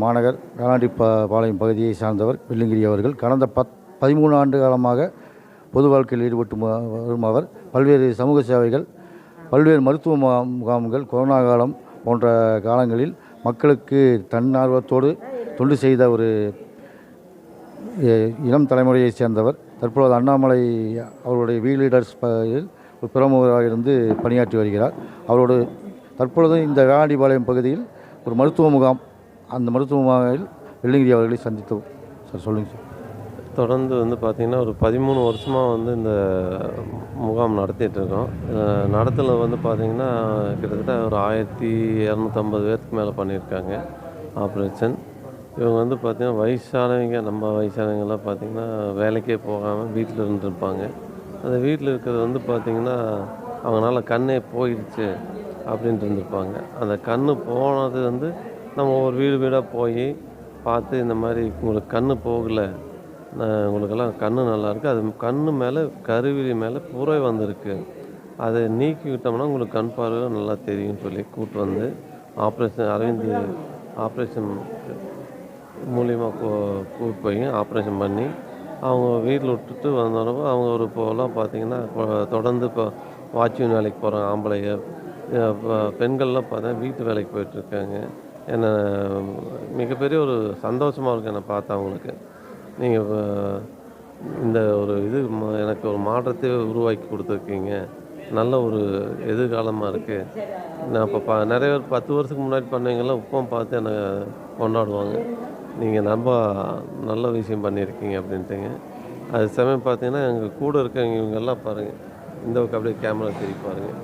மாநகர் வேளாண்டி பாளையம் பகுதியை சார்ந்தவர் வெள்ளிங்கிரி அவர்கள். கடந்த 13 ஆண்டு காலமாக பொது வாழ்க்கையில் ஈடுபட்டு வரும் அவர் பல்வேறு சமூக சேவைகள், பல்வேறு மருத்துவ முகாம்கள், கொரோனா காலம் போன்ற காலங்களில் மக்களுக்கு தன்னார்வத்தோடு தொண்டு செய்த ஒரு இளம் தலைமுறையைச் சேர்ந்தவர். தற்பொழுது அண்ணாமலை அவருடைய வி லீடர்ஸ் ஒரு பிரமுகராக இருந்து பணியாற்றி வருகிறார். அவரோடு தற்பொழுது இந்த வேளாண்டிபாளையம் பகுதியில் ஒரு மருத்துவ முகாம், அந்த மருத்துவ முகாமில் வெள்ளிங்கிரி அவர்களை சந்தித்தோம். சார் சொல்லுங்கள் சார். தொடர்ந்து பார்த்திங்கன்னா ஒரு 13 வருஷமாக இந்த முகாம் நடத்திட்டுருக்கோம். நடத்துனது பார்த்திங்கன்னா கிட்டத்தட்ட ஒரு 1250 பேருக்கு மேலே பண்ணியிருக்காங்க ஆப்ரேஷன். இவங்க பார்த்திங்கன்னா வயசானவங்க, நம்ம வயசானவங்கெல்லாம் பார்த்திங்கன்னா வேலைக்கே போகாமல் வீட்டில் இருந்துருப்பாங்க. அந்த வீட்டில் இருக்கிறது பார்த்திங்கன்னா அவங்களால கண்ணே போயிடுச்சு அப்படின்ட்டு இருந்திருப்பாங்க. அந்த கண் போனது நம்ம ஒரு வீடு வீடாக போய் பார்த்து, இந்த மாதிரி உங்களுக்கு கண் போகலை, உங்களுக்கெல்லாம் கண் நல்லாயிருக்கு, அது கண் மேலே கருவிழி மேலே புரை வந்திருக்கு, அதை நீக்கிவிட்டோம்னா உங்களுக்கு கண் பார்வை நல்லா தெரியும்னு சொல்லி கூப்பிட்டு ஆப்ரேஷன் அரவிந்த் ஆப்ரேஷன் மூலிமா கூப்பிட்டு போய் ஆப்ரேஷன் பண்ணி அவங்க வீட்டில் விட்டுட்டு வந்தோடனே அவங்க ஒரு இப்போலாம் பார்த்திங்கன்னா தொடர்ந்து இப்போ வாட்ச்மேன் வேலைக்கு போகிறாங்க ஆம்பளைங்க. பெண்கள்லாம் பார்த்தா வீட்டு வேலைக்கு போயிட்டுருக்காங்க. என்னை மிகப்பெரிய ஒரு சந்தோஷமாக இருக்குது என்னை பார்த்தா. அவங்களுக்கு நீங்கள் இந்த ஒரு எனக்கு ஒரு மாற்றத்தை உருவாக்கி கொடுத்துருக்கீங்க, நல்ல ஒரு எதிர்காலமாக இருக்குது. நான் இப்போ நிறைய பேர் 10 வருஷத்துக்கு முன்னாடி பண்ணவங்கெல்லாம் இப்போ பார்த்து என்னை கொண்டாடுவாங்க, நீங்கள் நல்ல விஷயம் பண்ணியிருக்கீங்க அப்படின்ட்டுங்க. அது சமயம் பார்த்தீங்கன்னா எங்கள் கூட இருக்கவங்க இவங்கெல்லாம் பாருங்கள், இந்த பக்கம் அப்படியே கேமரா திருப்பி பாருங்கள்.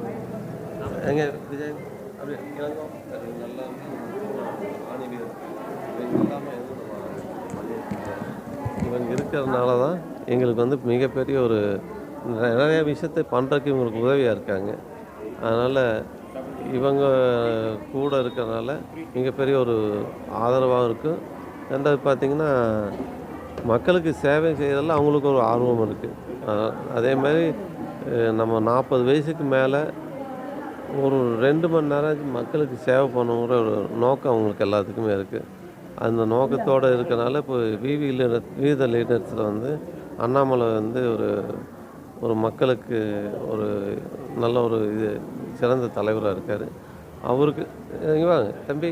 எங்கே விஜய் அப்படியே நல்லா இவங்க இருக்கிறதுனால தான் எங்களுக்கு மிகப்பெரிய ஒரு நிறைய விஷயத்தை பண்ணுறதுக்கு இவங்களுக்கு உதவியாக இருக்காங்க. அதனால் இவங்க கூட இருக்கிறதுனால மிகப்பெரிய ஒரு ஆதரவாகவும் இருக்கும். ரெண்டாவது பார்த்திங்கன்னா மக்களுக்கு சேவை செய்கிறதில் அவங்களுக்கு ஒரு ஆர்வம் இருக்குது. அதே மாதிரி நம்ம 40 வயசுக்கு மேலே ஒரு 2 மணி நேரம் மக்களுக்கு சேவை பண்ணணுங்கிற ஒரு நோக்கம் அவங்களுக்கு எல்லாத்துக்குமே இருக்குது. அந்த நோக்கத்தோடு இருக்கிறனால இப்போ வீத லீடர்ஸில் அண்ணாமலை ஒரு மக்களுக்கு ஒரு நல்ல ஒரு சிறந்த தலைவராக இருக்கார். அவருக்கு இங்கே வாங்க தம்பி,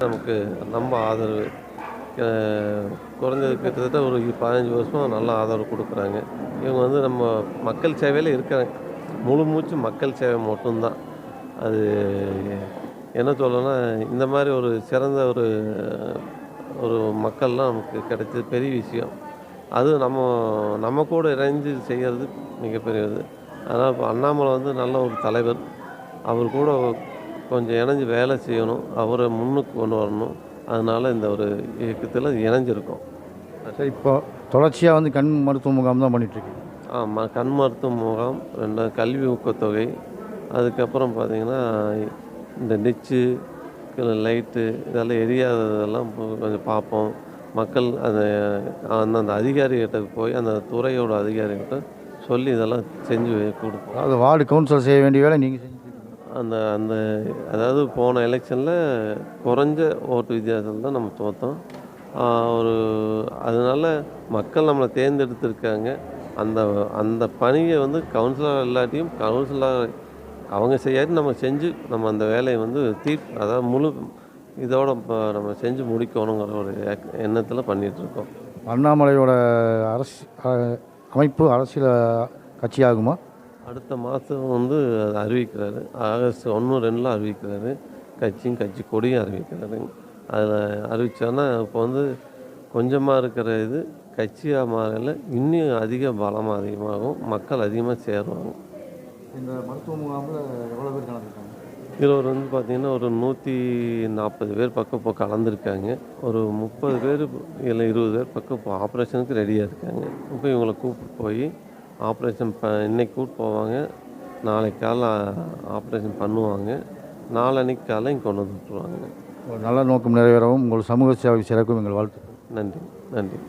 நமக்கு நம்ம ஆதரவு குறைஞ்சது கிட்டத்தட்ட ஒரு 15 வருஷமாக நல்ல ஆதரவு கொடுக்குறாங்க. இவங்க நம்ம மக்கள் சேவையில் இருக்கிறாங்க. முழு மூச்சு மக்கள் சேவை மட்டும்தான். அது என்ன சொல்லணும்னா, இந்த மாதிரி ஒரு சிறந்த ஒரு மக்கள்லாம் நமக்கு கிடைச்சது பெரிய விஷயம். அது நம்ம கூட இணைஞ்சு செய்கிறது மிகப்பெரியது. அதனால் இப்போ அண்ணாமலை நல்ல ஒரு தலைவர். அவர் கூட கொஞ்சம் இணைஞ்சு வேலை செய்யணும், அவரை முன்னுக்கு கொண்டு வரணும். அதனால் இந்த ஒரு இயக்கத்தில் இணைஞ்சிருக்கோம். சரி, இப்போ தொடர்ச்சியாக கண் மருத்துவ முகாம் தான் பண்ணிகிட்ருக்கேன். ஆமாம், கண் மருத்துவ முகாம், 2 கல்வி ஊக்கத்தொகை, அதுக்கப்புறம் பார்த்திங்கன்னா இந்த டிச்சு லைட்டு இதெல்லாம் எரியாததெல்லாம் கொஞ்சம் பார்ப்போம். மக்கள் அந்த அதிகாரிகிட்ட போய் அந்த துறையோட அதிகாரிகிட்ட சொல்லி இதெல்லாம் செஞ்சு கொடுப்போம். அது வார்டு கவுன்சிலர் செய்ய வேண்டிய வேலை நீங்கள் செஞ்சு அந்த அதாவது போன எலெக்ஷனில் குறைஞ்ச ஓட்டு வித்தியாசத்தில் தான் நம்ம தோற்றோம். அதனால் மக்கள் நம்மளை தேர்ந்தெடுத்திருக்காங்க. அந்த பணியை கவுன்சிலர் இல்லாட்டியும் கவுன்சிலர் அவங்க செய்யாட்டி நம்ம செஞ்சு நம்ம அந்த வேலையை அதாவது முழு இதோட நம்ம செஞ்சு முடிக்கணுங்கிற ஒரு எண்ணத்தில் பண்ணிகிட்ருக்கோம். அண்ணாமலையோட அமைப்பு அரசியல் கட்சியாகுமா? அடுத்த மாதம் அதை அறிவிக்கிறாரு. ஆகஸ்ட் 1, 2 அறிவிக்கிறாரு. கட்சி கொடியும் அறிவிக்கிறாரு. அதில் அறிவித்தோன்னா இப்போ கொஞ்சமாக இருக்கிற கட்சியாக மாறல, இன்னும் அதிகமாகும், மக்கள் அதிகமாக சேருவாங்க. இந்த மருத்துவ முகாமில் எவ்வளோ பேர் கலந்துருக்காங்க? இதில் வந்து பார்த்திங்கன்னா ஒரு 140 பேர் பக்கம் இப்போ கலந்துருக்காங்க. ஒரு 30 பேர் இல்லை 20 பேர் பக்கம் இப்போ ஆப்ரேஷனுக்கு ரெடியாக இருக்காங்க. இப்போ இவங்கள கூப்பிட்டு போய் ஆப்ரேஷன் இன்னைக்கு கூப்பிட்டு போவாங்க. நாளைக்கு காலைல ஆப்ரேஷன் பண்ணுவாங்க. நாளன்னைக்கு காலைல இங்கே கொண்டு வந்து விட்டுருவாங்க. ஒரு நல்ல நோக்கம் நிறைவேறவும் உங்கள் சமூக சேவை சிறக்கும் எங்கள் வாழ்த்துக்கள். நன்றி நன்றி.